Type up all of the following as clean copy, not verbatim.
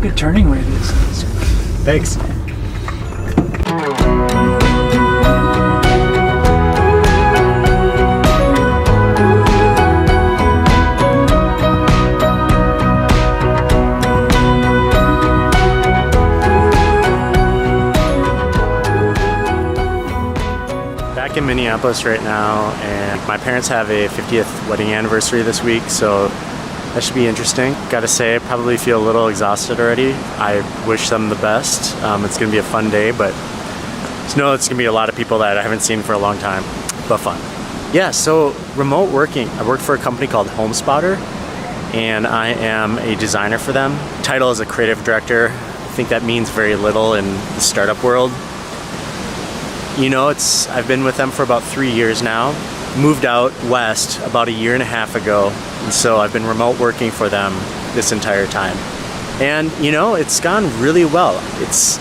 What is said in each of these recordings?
a good turning way. Thanks. Back in Minneapolis right now, and my parents have a 50th wedding anniversary this week, so that should be interesting. Gotta say, I probably feel a little exhausted already. I wish them the best. It's gonna be a fun day, but just know it's gonna be a lot of people that I haven't seen for a long time, but fun. Yeah, so remote working. I work for a company called HomeSpotter, and I am a designer for them. Title is a creative director. I think that means very little in the startup world. You know, I've been with them for about 3 years now. Moved out west about a year and a half ago, and so I've been remote working for them this entire time. And you know, it's gone really well. It's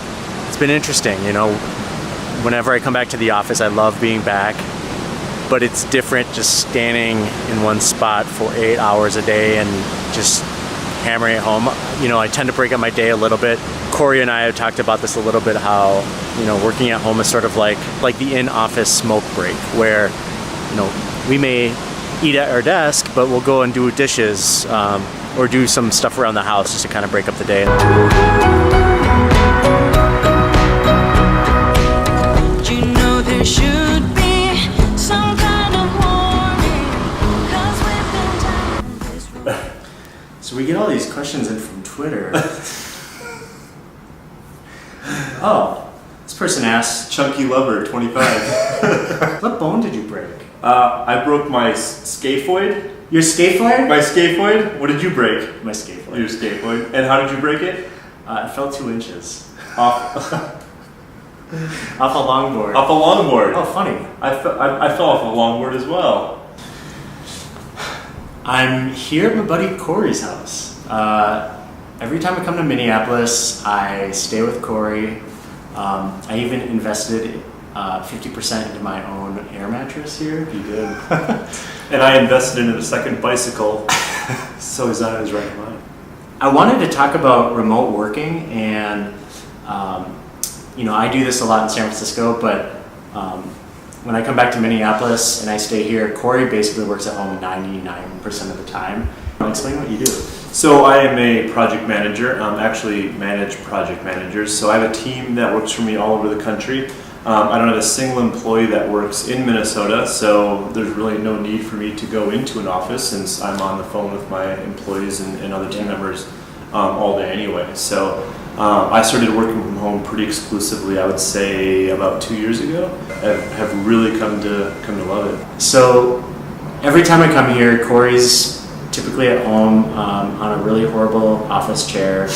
been interesting. You know, whenever I come back to the office, I love being back, but it's different just standing in one spot for 8 hours a day and just hammering it home. You know, I tend to break up my day a little bit. Corey and I have talked about this a little bit, how, you know, working at home is sort of like the in-office smoke break, where, you know, we may eat at our desk, but we'll go and do dishes or do some stuff around the house just to kind of break up the day. You know there should be some kind of warning, 'cause we've been down this road. So we get all these questions in from Twitter. Oh, this person asked, Chunky Lover, 25. what bone did you break? I broke my scaphoid. Your scaphoid? My scaphoid? What did you break? My scaphoid. Your scaphoid. And how did you break it? It fell 2 inches. Off Off a longboard. a longboard. Oh, funny. I fell off a longboard as well. I'm here at my buddy Corey's house. Every time I come to Minneapolis, I stay with Corey. I even invested 50% into my own air mattress here. You did. And I invested into a second bicycle, so he's on his right mind. I wanted to talk about remote working, and you know, I do this a lot in San Francisco, but when I come back to Minneapolis and I stay here, Corey basically works at home 99% of the time. Explain what you do. So I am a project manager. Actually manage project managers. So I have a team that works for me all over the country. I don't have a single employee that works in Minnesota, so there's really no need for me to go into an office since I'm on the phone with my employees and other team members all day anyway. So I started working from home pretty exclusively, I would say, about 2 years ago. Have really come to love it. So every time I come here, Corey's typically at home on a really horrible office chair.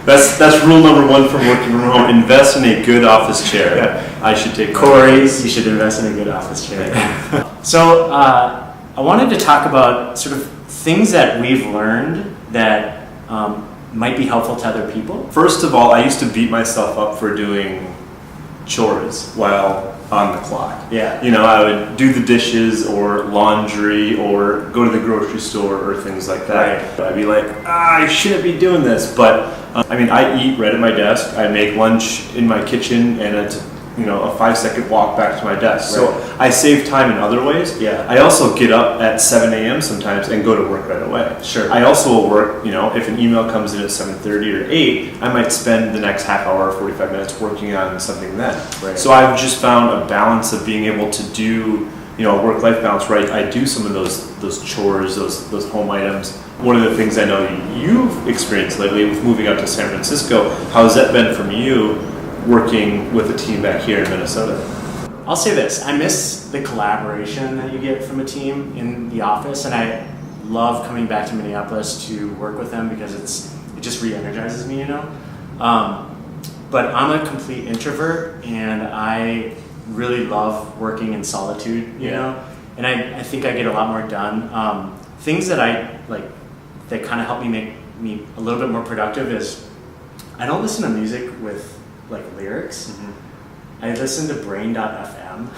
That's rule number one from working from home. Invest in a good office chair. Yeah. I should take Corey's, you should invest in a good office chair. So I wanted to talk about sort of things that we've learned that might be helpful to other people. First of all, I used to beat myself up for doing chores while on the clock. Yeah. You know, I would do the dishes or laundry or go to the grocery store or things like that. Right. I'd be like, I shouldn't be doing this, but I mean, I eat right at my desk. I make lunch in my kitchen, and it's, you know, a 5-second walk back to my desk. Right. So I save time in other ways. Yeah. I also get up at 7 a.m. sometimes and go to work right away. Sure. I also will work, you know, if an email comes in at 7:30 or 8, I might spend the next half hour or 45 minutes working on something then. Right. So I've just found a balance of being able to do, you know, a work-life balance where I do some of those chores, those home items. One of the things I know you've experienced lately with moving out to San Francisco, how has that been from you working with a team back here in Minnesota? I'll say this, I miss the collaboration that you get from a team in the office, and I love coming back to Minneapolis to work with them because it just re-energizes me, you know? But I'm a complete introvert, and I really love working in solitude, you know? And I think I get a lot more done. Things that I like that kind of help me make me a little bit more productive is I don't listen to music with like lyrics. I listen to brain.fm.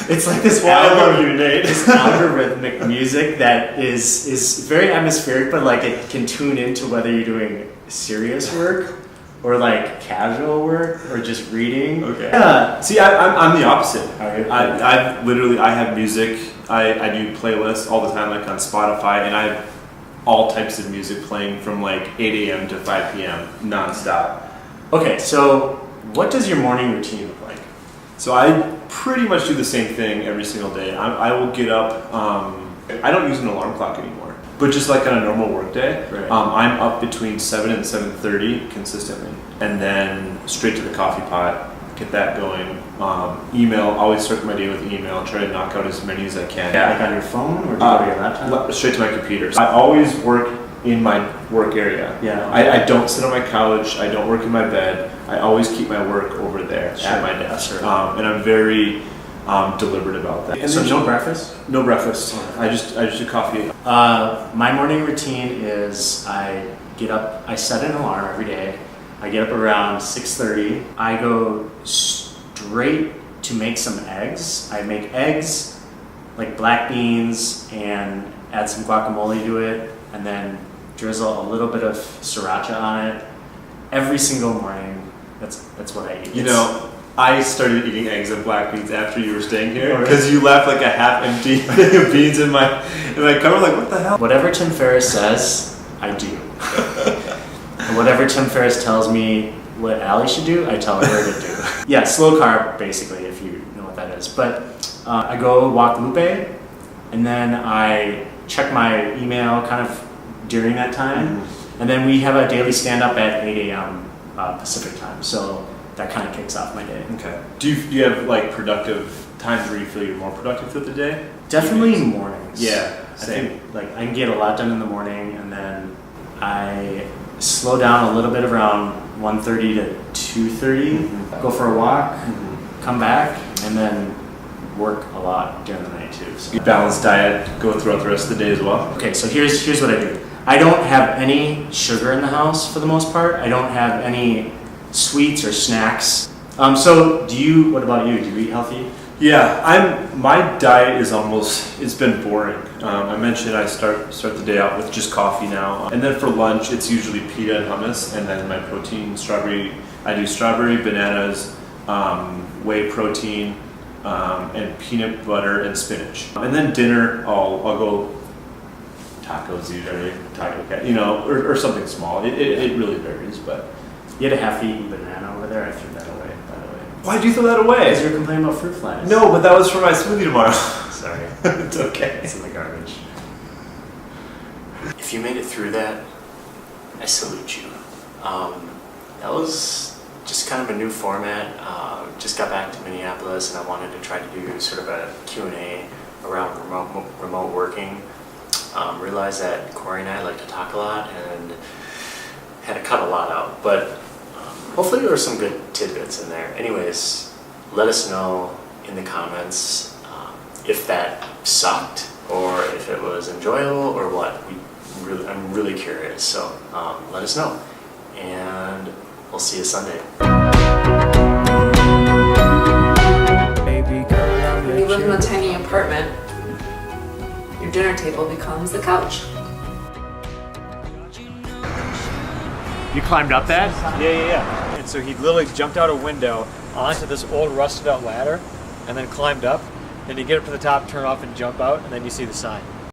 It's like this Well, I love you, Nate. this algorithmic music that is very atmospheric, but like it can tune into whether you're doing serious work or like casual work or just reading. Okay. Yeah. See, I'm the opposite. Okay. I have music. I do playlists all the time, like on Spotify, and I have all types of music playing from like 8 a.m. to 5 p.m. nonstop. Okay, so what does your morning routine look like? So I pretty much do the same thing every single day. I will get up. I don't use an alarm clock anymore, but just like on a normal work day, Right. I'm up between 7 and 7:30 consistently, and then straight to the coffee pot, get that going. Email. Always start my day with email. Try to knock out as many as I can. Like on your phone or do you go to your laptop? Straight to my computer. So I always work in my work area. Yeah. I don't sit on my couch. I don't work in my bed. I always keep my work over there Sure. at my desk. Sure. And I'm very deliberate about that. And So then no breakfast? no breakfast. I just do coffee. My morning routine is I get up, I set an alarm every day. I get up around 6:30. I go straight to make some eggs. I make eggs, like black beans, and add some guacamole to it, and then drizzle a little bit of sriracha on it. Every single morning, that's what I eat. You know, I started eating eggs and black beans after you were staying here Oh, really? because you left like a half-empty thing of beans in my cupboard. Like, what the hell? Whatever Tim Ferriss says, I do. And whatever Tim Ferriss tells me what Allie should do, I tell her to do. Yeah, slow carb, basically, if you know what that is. But I go walk Lupe, and then I check my email kind of during that time. And then we have a daily stand-up at 8 a.m. Pacific time. So that kind of kicks off my day. Okay. Do you have like productive times where you feel you're more productive throughout the day? Definitely mornings. Yeah, I same. think like I can get a lot done in the morning, and then I slow down a little bit around 1:30 to 2:30. Go for a walk, come back, and then work a lot during the night too. So. Balanced diet, go throughout the rest of the day as well. Okay, so here's what I do. I don't have any sugar in the house for the most part. I don't have any sweets or snacks. So what about you? Do you eat healthy? Yeah, my diet is it's been boring. I mentioned I start the day out with just coffee now. And then for lunch, it's usually pita and hummus. And then my protein, I do strawberry, bananas, whey protein, and peanut butter and spinach. And then dinner, I'll go tacos usually, taco cat, or something small. It really varies, but. You had a half-eaten banana over there. I threw that away, by the way. Why'd you throw that away? Because you were complaining about fruit flies. No, but that was for my smoothie tomorrow. Sorry. It's okay. It's in the garbage. If you made it through that, I salute you. That was just kind of a new format. Just got back to Minneapolis, and I wanted to try to do sort of a Q&A around remote working. Realized that Corey and I like to talk a lot, and had to cut a lot out. But hopefully there were some good tidbits in there. Anyways, let us know in the comments if that sucked or if it was enjoyable or what. I'm really curious, so let us know. And we'll see you Sunday. When you live in a tiny apartment, your dinner table becomes the couch. You climbed up that? Yeah. And so he literally jumped out a window onto this old rusted out ladder and then climbed up. And you get up to the top, turn off and jump out, and then you see the sign.